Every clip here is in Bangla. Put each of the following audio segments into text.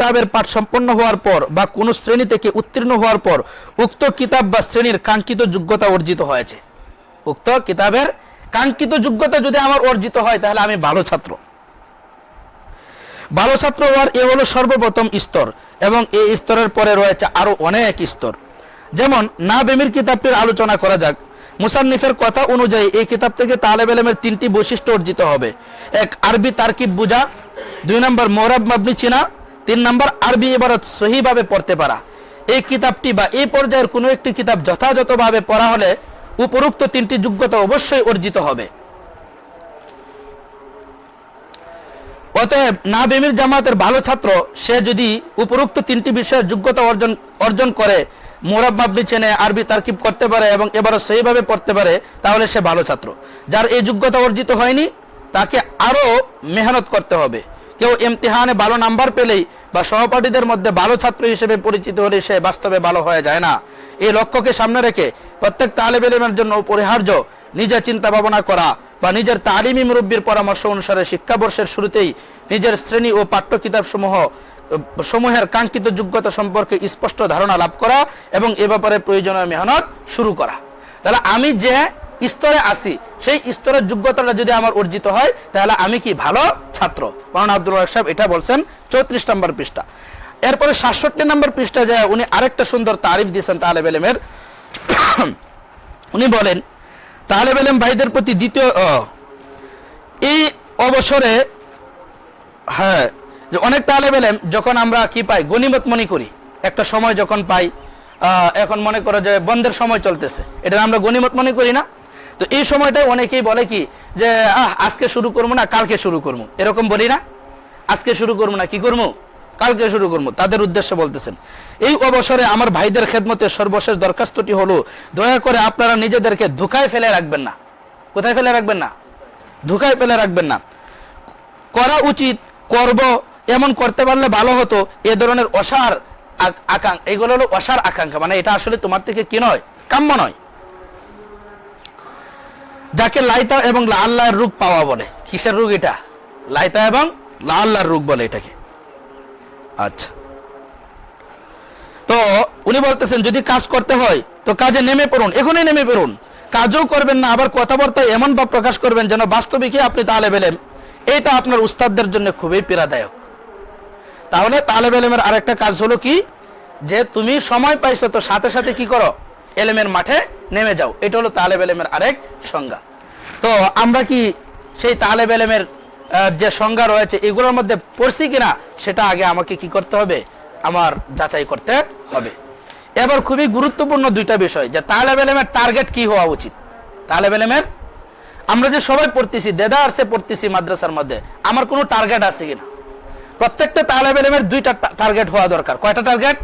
কিতাবের পাঠ সম্পন্ন হওয়ার পর বা কোনো শ্রেণী থেকে উত্তীর্ণ হওয়ার পর উক্ত কিতাব বা শ্রেণীর কাঙ্ক্ষিত যোগ্যতা অর্জিত হয়েছে। উক্ত কিতাবের কাঙ্ক্ষিত যোগ্যতা যদি আমার অর্জিত হয় তাহলে আমি ভালো ছাত্র। ভালো ছাত্র হওয়ার এ হলো সর্বপ্রথম স্তর, এবং এই স্তরের পরে রয়েছে আরো অনেক স্তর। যেমন নাবেমির কিতাবটির আলোচনা করা যাক। মুসান্নিফের কথা অনুযায়ী এই কিতাব থেকে তালেব ইলমের তিনটি বৈশিষ্ট্য অর্জিত হবে। এক, আরবি তারকিব বুঝা। 2 নম্বর, মুরাদ মাবনি চিনা। 3 নম্বর, আরবি ইবারত সহিভাবে পড়তে পারা। এই কিতাবটি বা এই পর্যায়ের কোনো একটি কিতাব যথাযথভাবে পড়া হলে উপরোক্ত তিনটি যোগ্যতা অবশ্যই অর্জিত হবে। অতএব নাবেমির জামাতের ভালো ছাত্র সে যদি উপরোক্ত তিনটি বিষয়ের যোগ্যতা অর্জন করে, মুরাদ মাবনি চেনে, আরবি তারকিব করতে পারে এবং এবারও সহিভাবে পড়তে পারে, তাহলে সে ভালো ছাত্র। যার এই যোগ্যতা অর্জিত হয়নি তাকে আরো মেহনত করতে হবে। কেউ ইমতিহানে ভালো নাম্বার পেলেই বা সহপাঠীদের মধ্যে ভালো ছাত্র হিসেবে পরিচিত হলে সে বাস্তবে ভালো হয়ে যায় না। এই লক্ষ্যকে সামনে রেখে প্রত্যেক তালেব ইলমের জন্য অপরিহার্য নিজে চিন্তা ভাবনা করা বা নিজের তালিমি মুরব্বীর পরামর্শ অনুসারে শিক্ষাবর্ষের শুরুতেই নিজের শ্রেণী ও পাঠ্য কিতাব সমূহের কাঙ্ক্ষিত যোগ্যতা সম্পর্কে স্পষ্ট ধারণা লাভ করা এবং এ ব্যাপারে প্রয়োজনীয় মেহনত শুরু করা। তাহলে আমি যে স্তরে আছি সেই স্তরের যোগ্যতাটা যদি আমার অর্জিত হয় তাহলে আমি কি ভালো ছাত্র। মাওলানা আব্দুল ওয়াহাব সাহেব এটা বলছেন 34 নম্বর পৃষ্ঠা। এরপরে 67 নম্বর পৃষ্ঠা যায় উনি আরেকটা সুন্দর তারিফ দিয়েছেন তালেব ইলমের। উনি বলেন তালেব ইলম ভাইদের প্রতি দ্বিতীয় এই অবসরে, হ্যাঁ, যে অনেক তালেব ইলম যখন আমরা কি পাই গনিমত মনে করি, একটা সময় যখন পাই, এখন মনে করো যে বন্ধের সময় চলতেছে, এটা আমরা গনিমত মনে করি না? তো এই সময়টাই অনেকেই বলে কি যে আজকে শুরু করবো না কালকে শুরু করবো, এরকম বলি না? আজকে শুরু করবো না কি করবো, কালকে শুরু করবো। তাদের উদ্দেশ্যে বলতেছেন এই অবসরে আমার ভাইদের খেদমতে সর্বশেষ দরখাস্তটি হলো দয়া করে আপনারা নিজেদেরকে ধোঁকায় ফেলে রাখবেন না। কোথায় ফেলে রাখবেন না? ধোঁকায় ফেলে রাখবেন না। করা উচিত, করব, এমন করতে পারলে ভালো হতো, এ ধরনের অসার আকাঙ্ক্ষা, এগুলো হলো অসার আকাঙ্ক্ষা, মানে এটা আসলে তোমার থেকে কি নয়, কাম্য নয়। যাকে লাইতা এবং আল্লাহর রূপ পাওয়া বলে। কিসের রূপ এটা? লাইতা এবং আল্লাহর রূপ বলে এটাকে। আচ্ছা, তো উনি বলতেছেন যদি কাজ করতে হয় তো কাজে নেমে পড়ুন, এখনই নেমে পড়ুন। কাজও করবেন না, আবার কথাবার্তায় এমন ভাব প্রকাশ করবেন যেন বাস্তবিকই আপনি তালেব ইলম। এইটা আপনার উস্তাদদের জন্য খুবই পীড়াদায়ক। তাহলে তালেব ইলমের আরেকটা কাজ হলো কি, যে তুমি সময় পাইছো তো সাথে সাথে কি করো, ইলমের মাঠে নেমে যাও। এটা হলো তালেব ইলমের আরেক সংজ্ঞা। তো আমরা কি সেই তালেব ইলমের যে সংজ্ঞা রয়েছে এগুলোর মধ্যে পড়ছি কিনা সেটা আগে আমাকে কি করতে হবে, আমার যাচাই করতে হবে। এবার খুবই গুরুত্বপূর্ণ দুইটা বিষয়, যে তালেব ইলমের টার্গেট কি হওয়া উচিত। তালেব ইলমের, আমরা যে সবাই পড়তেছি, দেদা আরসে পড়তেছি মাদ্রাসার মধ্যে, আমার কোনো টার্গেট আছে কিনা? প্রত্যেকটা তালেব ইলমের দুইটা টার্গেট হওয়া দরকার। কয়টা টার্গেট?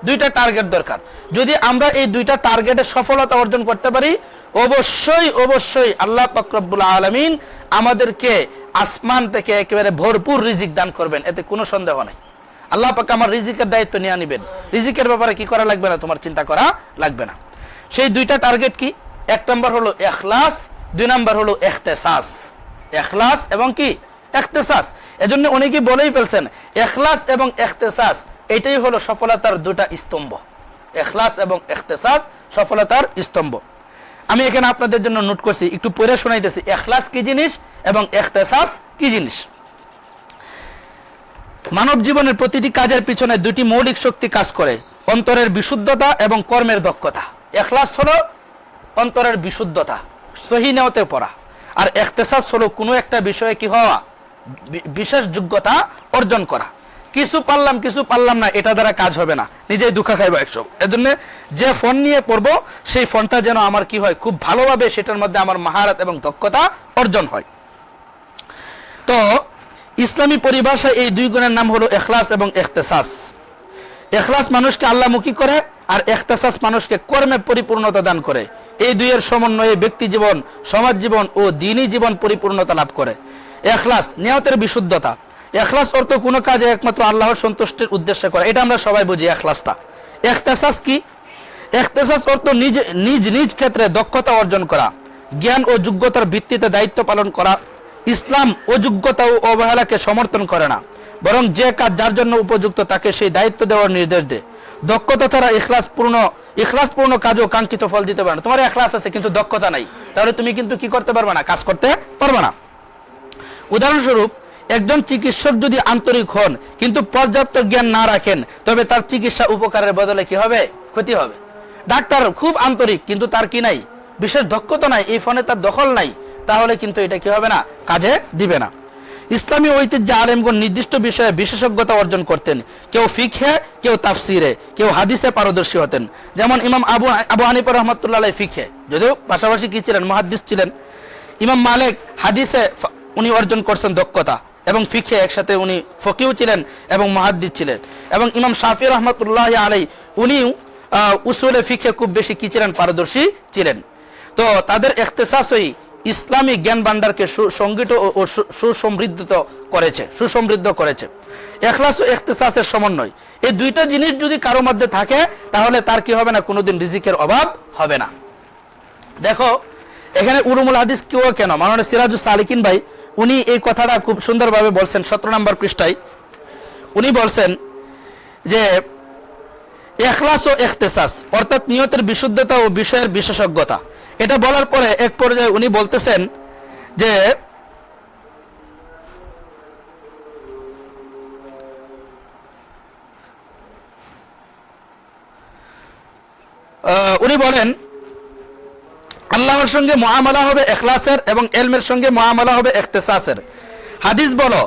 দুইটা টার্গেট দরকার। যদি আমরা এই দুইটা টার্গেটে সফলতা অর্জন করতে পারি, অবশ্যই অবশ্যই আল্লাহ পাক রব্বুল আলামিন আমাদেরকে আসমান থেকে একেবারে ভরপুর রিজিক দান করবেন, এতে কোনো সন্দেহ নাই। আল্লাহ পাক আমার রিজিকের দায়িত্ব নিয়ে নিবেন। রিজিকের ব্যাপারে কি করা লাগবে না, তোমার চিন্তা করা লাগবে না। সেই দুইটা টার্গেট কি? 1 নম্বর হলো ইখলাস, 2 নম্বর হলো ইখতিসাস। ইখলাস এবং কি ইখতিসাস। এজন্য অনেকেই বলেই ফেলছেন ইখলাস এবং ইখতিসাস এটাই হলো সফলতার দুটা স্তম্ভ। ইখলাস এবং ইখতিসাস সফলতার স্তম্ভ। আমি এখানে আপনাদের জন্য নোট করছি, একটু পড়ে শোনাইতেছি ইখলাস কি জিনিস এবং ইখতিসাস কি জিনিস। মানব জীবনের প্রতিটি কাজের পিছনে দুটি মৌলিক শক্তি কাজ করে, অন্তরের বিশুদ্ধতা এবং কর্মের দক্ষতা। ইখলাস হলো অন্তরের বিশুদ্ধতা, সহি নিয়তে পড়া, আর ইখতিসাস হলো কোনো একটা বিষয়ে কি হওয়া, বিশেষ যোগ্যতা অর্জন করা। কিছু পারলাম না এটা দ্বারা কাজ হবে না, নিজেই দুঃখা খাইব একসব। এজন্য যে ফোন নিয়ে পড়বো সেই ফোনটা যেন আমার কি হয়, খুব ভালোভাবে সেটার মধ্যে আমার মাহারত এবং দক্ষতা অর্জন হয়। তো ইসলামী পরিভাষায় এই দুই গুণের নাম হলো ইখলাস এবং ইখতিসাস। ইখলাস মানুষকে আল্লাহমুখী করে আর ইখতিসাস মানুষকে কর্মে পরিপূর্ণতা দান করে। এই দুইয়ের সমন্বয়ে ব্যক্তি জীবন, সমাজ জীবন ও দ্বীনি জীবন পরিপূর্ণতা লাভ করে। ইখলাস নিয়তের বিশুদ্ধতা। ইখলাস অর্থ কোনো কাজে একমাত্র আল্লাহর সন্তুষ্টির উদ্দেশ্যে করা, এটা আমরা সবাই বুঝি ইখলাসটা। ইখতিসাস কি? ইখতিসাস অর্থ নিজ নিজ ক্ষেত্রে দক্ষতা অর্জন করা, জ্ঞান ও যোগ্যতার ভিত্তিতে দায়িত্ব পালন করা। ইসলাম অযোগ্যতা ও অবহেলাকে সমর্থন করে না, বরং যে কাজ যার জন্য উপযুক্ত তাকে সেই দায়িত্ব দেওয়ার নির্দেশ দে। দক্ষতা ছাড়া ইখলাসপূর্ণ কাজও কাঙ্ক্ষিত ফল দিতে পারে না। তোমার ইখলাস আছে কিন্তু দক্ষতা নাই, তাহলে তুমি কিন্তু কি করতে পারবে না, কাজ করতে পারবে না। উদাহরণস্বরূপ, একজন চিকিৎসক যদি আন্তরিক হন কিন্তু পর্যাপ্ত জ্ঞান না রাখেন, তবে তার চিকিৎসা উপকারের বদলে কি হবে, ক্ষতি হবে। ডাক্তার খুব আন্তরিক কিন্তু তার কি নাই, বিশেষ দক্ষতা নাই, এই ফোনে তার দখল নাই, তাহলে কিন্তু এটা কি হবে না, কাজে দিবে না। ইসলামী ঐতিহ্যে আলেমগণ নির্দিষ্ট বিষয়ে বিশেষজ্ঞতা অর্জন করতেন। কেউ ফিকহে, কেউ তাফসিরে, কেউ হাদিসে পারদর্শী হতেন। যেমন ইমাম আবু হানিফা রাহমাতুল্লাহ আলাইহি ফিকহে, যদিও পাশাপাশি কি ছিলেন, মুহাদ্দিস ছিলেন। ইমাম মালিক হাদিসে উনি অর্জন করছেন দক্ষতা, এবং ফিকহে একসাথে উনি ফকিহ ছিলেন এবং মুহাদ্দিস ছিলেন। এবং ইমাম শাফি রাহমাতুল্লাহ আলাইহি উনিও উসুলে ফিকহে খুব বেশি কি ছিলেন, পারদর্শী ছিলেন। তো তাদের ইখতিসাসই ইসলামী জ্ঞান ভান্ডারকে সুসংগঠিত ও সুসমৃদ্ধ করেছে। ইখলাস ও ইখতিসাসের সমন্বয়, এই দুইটা জিনিস যদি কারো মধ্যে থাকে তাহলে তার কি হবে না, কোনোদিন রিজিকের অভাব হবে না। দেখো এখানে উলুমুল হাদিস কেন, মাননীয় সিরাজুস সালিকিন ভাই উনি এই কথাটা খুব সুন্দরভাবে বলছেন। 17 নম্বর পৃষ্ঠায় উনি বলছেন যে ইখলাস ও ইখতিসাস অর্থাৎ নিয়তের বিশুদ্ধতা ও বিষয়ের বিশেষজ্ঞতা। এটা বলার পরে এক পর্যায়ে উনি বলতেছেন যে উনি বলেন আল্লাহর সঙ্গে মুআমালা হবে ইখলাসের এবং ইলমের সঙ্গে মুআমালা হবে ইখতিসাসের। হাদিস বলো,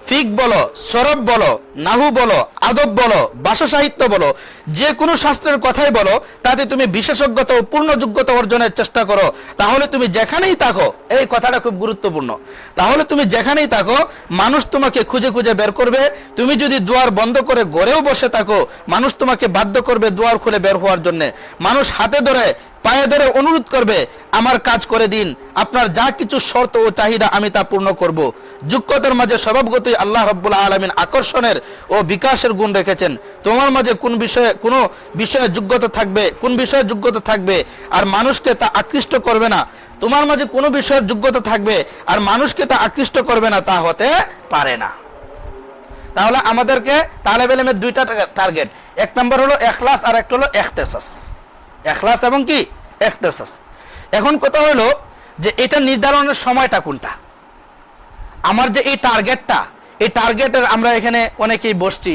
ফিক বলো, সরব বলো, নাহু বলো, আদব বলো, ভাষা সাহিত্য বলো, যে কোনো শাস্ত্রের কথাই বলো, তাতে তুমি বিশেষজ্ঞতা ও পূর্ণ যোগ্যতা অর্জনের চেষ্টা করো, তাহলে তুমি যেখানেই থাকো, এই কথাটা খুব গুরুত্বপূর্ণ, তাহলে তুমি যেখানেই থাকো মানুষ তোমাকে খুঁজে খুঁজে বের করবে। তুমি যদি দুয়ার বন্ধ করে ঘরেও বসে থাকো, মানুষ তোমাকে বাধ্য করবে দুয়ার খুলে বের হওয়ার জন্য। মানুষ হাতে ধরে পায়ে ধরে অনুরোধ করবে, আমার কাজ করে দিন, আপনার যা কিছু শর্ত ও চাহিদা আমি তা পূর্ণ করব। যোগ্যতার মাঝে স্বভাবগতই আল্লাহ রাব্বুল আলামিন আকর্ষণের ও বিকাশের গুণ রেখেছেন। তোমার মাঝে কোন বিষয়ে যোগ্যতা থাকবে আর মানুষকে তা আকৃষ্ট করবে না, তোমার মাঝে কোনো বিষয়ের যোগ্যতা থাকবে আর মানুষকে তা আকৃষ্ট করবে না, তা হতে পারে না। তাহলে আমাদেরকে তালেবে ইলমের দুইটা টার্গেট, এক নম্বর হলো ইখলাস আর একটা হলো ইখতিসাস। ইখলাস এবং কি ইখতিসাস। এখন কথা হলো যে এটা নির্ধারণের সময়টা কোনটা। আমার যে এই টার্গেটের আমরা এখানে অনেকেই বসছি,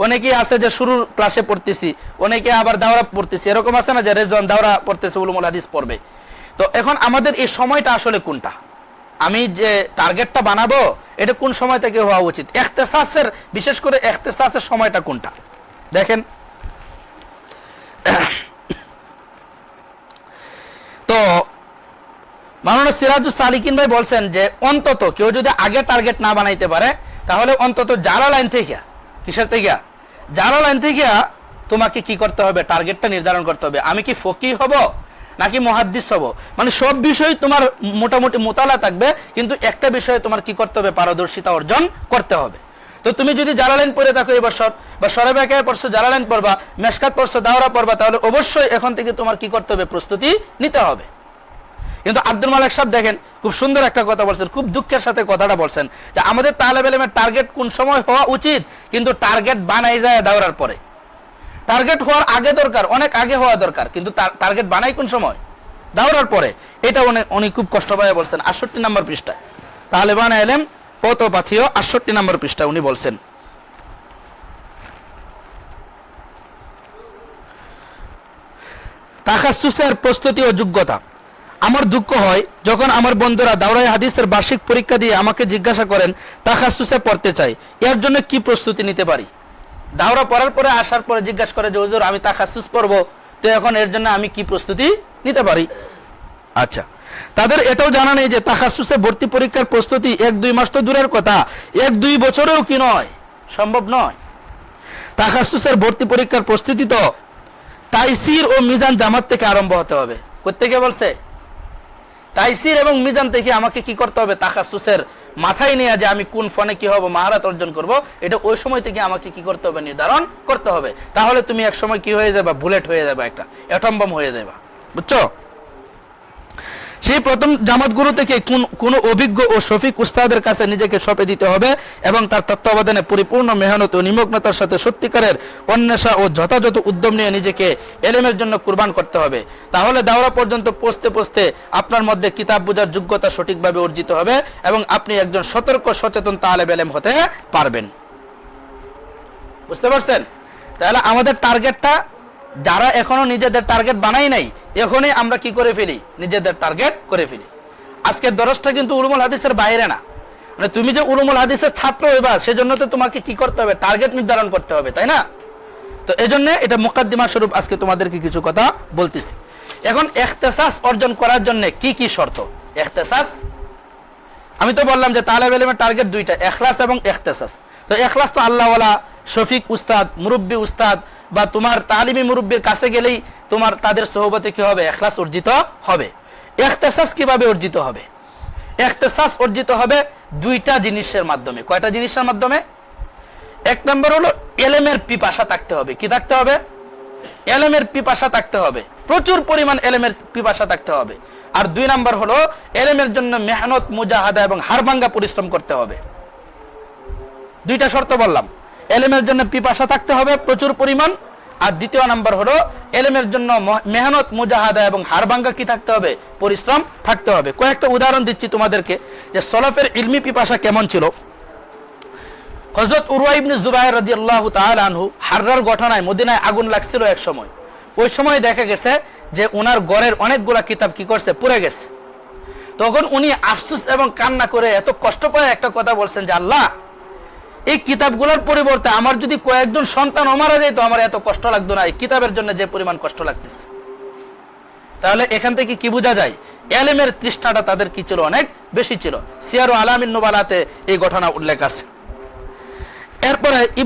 অনেকেই আছে যে শুরুর ক্লাসে পড়তেছি, অনেকে আবার দাওরা পড়তেছি, এরকম আছে না যে রেজন দাওরা পড়তেছে, উলুমুল হাদিস পড়বে। তো এখন আমাদের এই সময়টা আসলে কোনটা, আমি যে টার্গেটটা বানাবো এটা কোন সময় থেকে হওয়া উচিত, ইখতিসাসের বিশেষ করে ইখতিসাসের সময়টা কোনটা। দেখেন তো মাওলানা সিরাজুস সালিকিন ভাই বলছেন যে অন্তত কেউ যদি আগে টার্গেট না বানাইতে পারে তাহলে অন্তত জালা লাইন থেকে, কিসের থেকে, জালা লাইন থেকে তোমাকে কি করতে হবে, টার্গেটটা নির্ধারণ করতে হবে। আমি কি ফকিহ হব নাকি মুহাদ্দিস হব, মানে সব বিষয় তোমার মোটামুটি মোতালা থাকবে, কিন্তু একটা বিষয়ে তোমার কি করতে হবে, পারদর্শিতা অর্জন করতে হবে। তো তুমি যদি জালালাইন পড়ে থাকো এই বছর, বা সরাবেকায় পড়ছো জালালাইন পড়বা, মেশকাত পড়ছো দাওরা পড়বা, তাহলে অবশ্যই এখন থেকে তোমার কি করতে হবে, প্রস্তুতি নিতে হবে। কিন্তু আব্দুল মালিক সাহেব দেখেন খুব সুন্দর একটা কথা বলছেন, খুব দুঃখের সাথে কথাটা বলছেন যে আমাদের তালেবে ইলমের টার্গেট কোন সময় হওয়া উচিত, কিন্তু টার্গেট বানাই যায় দাওরার পরে। টার্গেট হওয়ার আগে দরকার, অনেক আগে হওয়া দরকার, কিন্তু টার্গেট বানাই কোন সময়, দাওরার পরে। এটা উনি খুব কষ্ট পায় বলছেন 68 নম্বর পৃষ্ঠায়, তালেবান ইলম পথ ও পাথেয় 68 নম্বর পৃষ্ঠায় উনি বলছেন তাখাসসুসের প্রস্তুতি ও যোগ্যতা। আমার দুঃখ হয় যখন আমার বন্ধুরা দাওরায়ে হাদিসের বার্ষিক পরীক্ষা দিয়ে আমাকে জিজ্ঞাসা করেন তাখাসসুসে পড়তে চাই, এর জন্য কি প্রস্তুতি নিতে পারি। দাওরা পড়ার পরে আসার পরে জিজ্ঞাসা করে যে হুজুর আমি তাখাসসুস পড়বো, তো এখন এর জন্য আমি কি প্রস্তুতি নিতে পারি। আচ্ছা, তাদের এটাও জানা নেই যে তাখাসসুসে ভর্তি পরীক্ষার প্রস্তুতি 1-2 মাস তো দূরের কথা, 1-2 বছরেও কি নয়, সম্ভব নয়। তাখাসসুসের ভর্তি পরীক্ষার প্রস্তুতি তো তাইসির ও মিজান জামাত থেকে আরম্ভ হতে হবে। কোত্থেকে বলছে, তাইসির এবং মিজান থেকে আমাকে কি করতে হবে, তাখাসসুসের মাথায় নিয়ে যে আমি কোন ফোনে কি হব, মাহারাত অর্জন করব, এটা ওই সময় থেকে আমাকে কি করতে হবে, নির্ধারণ করতে হবে। তাহলে তুমি এক সময় কি হয়ে যাবে, বুলেট হয়ে যাবে, একটা অ্যাটম বম হয়ে যাবে, বুঝছো। সেই প্রথম জামাতগুলো থেকে কোনো অভিজ্ঞ ও শফিক উস্তাদের কাছে নিজেকে সঁপে দিতে হবে এবং তার তত্ত্বাবধানে পরিপূর্ণ মেহনত ও নিমগ্নতার সাথে সত্যিকারের অন্বেষা ও যথাযথ উদ্যম নিয়ে নিজেকে এলেমের জন্য কুরবান করতে হবে। তাহলে দাওরা পর্যন্ত পৌঁছতে পৌঁছতে আপনার মধ্যে কিতাব বোঝার যোগ্যতা সঠিকভাবে অর্জিত হবে এবং আপনি একজন সতর্ক সচেতন তালেব ইলম হতে পারবেন। বুঝতে পারছেন? তাহলে আমাদের টার্গেটটা, যারা এখনো নিজেদের টার্গেট বানাই নাই, এখনই আমরা কি করে ফেলি, নিজেদের টার্গেট করে ফেলি। আজকের দরসটা কিন্তু উলুমুল হাদিসের বাইরে না, মানে তুমি যে উলুমুল হাদিসের ছাত্র হইবা সেজন্য তো তোমাকে কি করতে হবে, টার্গেট নির্ধারণ করতে হবে, তাই না? তো এজন্য এটা মুকাদ্দিমা স্বরূপ আজকে তোমাদেরকে কিছু কথা বলতেছি। এখন ইখতিসাস অর্জন করার জন্য কি কি শর্ত? ইখতিসাস, আমি তো বললাম যে তালেব ইলমের টার্গেট দুইটা, ইখলাস এবং ইখতিসাস। তো ইখলাস তো আল্লাহওয়ালা শফিক উস্তাদ, মুরব্বী উস্তাদ বা তোমার তালিমি মুরব্বীর কাছে গেলেই তোমার তাদের সোহবতে কি হবে, ইখলাস অর্জিত হবে। ইখতিসাস কিভাবে অর্জিত হবে? ইখতিসাস অর্জিত হবে দুইটা জিনিসের মাধ্যমে। কয়টা জিনিসের মাধ্যমে? এক নম্বর হলো ইলমের পিপাসা থাকতে হবে। কি থাকতে হবে? ইলমের পিপাসা থাকতে হবে, প্রচুর পরিমাণ ইলমের পিপাসা থাকতে হবে। আর দুই নম্বর হলো ইলমের জন্য মেহনত, মুজাহাদা এবং হাড়ভাঙ্গা পরিশ্রম করতে হবে। দুইটা শর্ত বললাম, ইলমের জন্য পিপাসা থাকতে হবে প্রচুর পরিমাণ, আর দ্বিতীয় নাম্বার হলো ইলমের জন্য মেহনত, মুজাহাদা এবং হাড়ভাঙ্গা কি থাকতে হবে, পরিশ্রম থাকতে হবে। কয়েকটা উদাহরণ দিচ্ছি তোমাদেরকে যে সলাফের ইলমি পিপাসা কেমন ছিল। হযরত উরওয়া ইবনে জুবায়ের রাদিয়াল্লাহু তাআলা আনহু হাররার ঘটনায় মদিনায় আগুন লাগছিল এক সময়। ওই সময় দেখা গেছে যে ওনার ঘরের অনেকগুলা কিতাব কি করছে, পুড়ে গেছে। তখন উনি আফসোস এবং কান্না করে এত কষ্ট পায় একটা কথা বলছেন যে আল্লাহ, এই কিতাবগুলোর পরিবর্তে আমার যদি কয়েকজন সন্তান মারা যায় তো আমার এত কষ্ট লাগতো না, এই কিতাবের জন্য যে পরিমাণ কষ্ট লাগতেছে। তাহলে এখান থেকে কি বোঝা যায়, ইলমের তৃষ্ণাটা তাদের কি ছিল, অনেক বেশি ছিল। সিয়ারু আলামিন নুবালাতে এই ঘটনা উল্লেখ আছে। এরপরে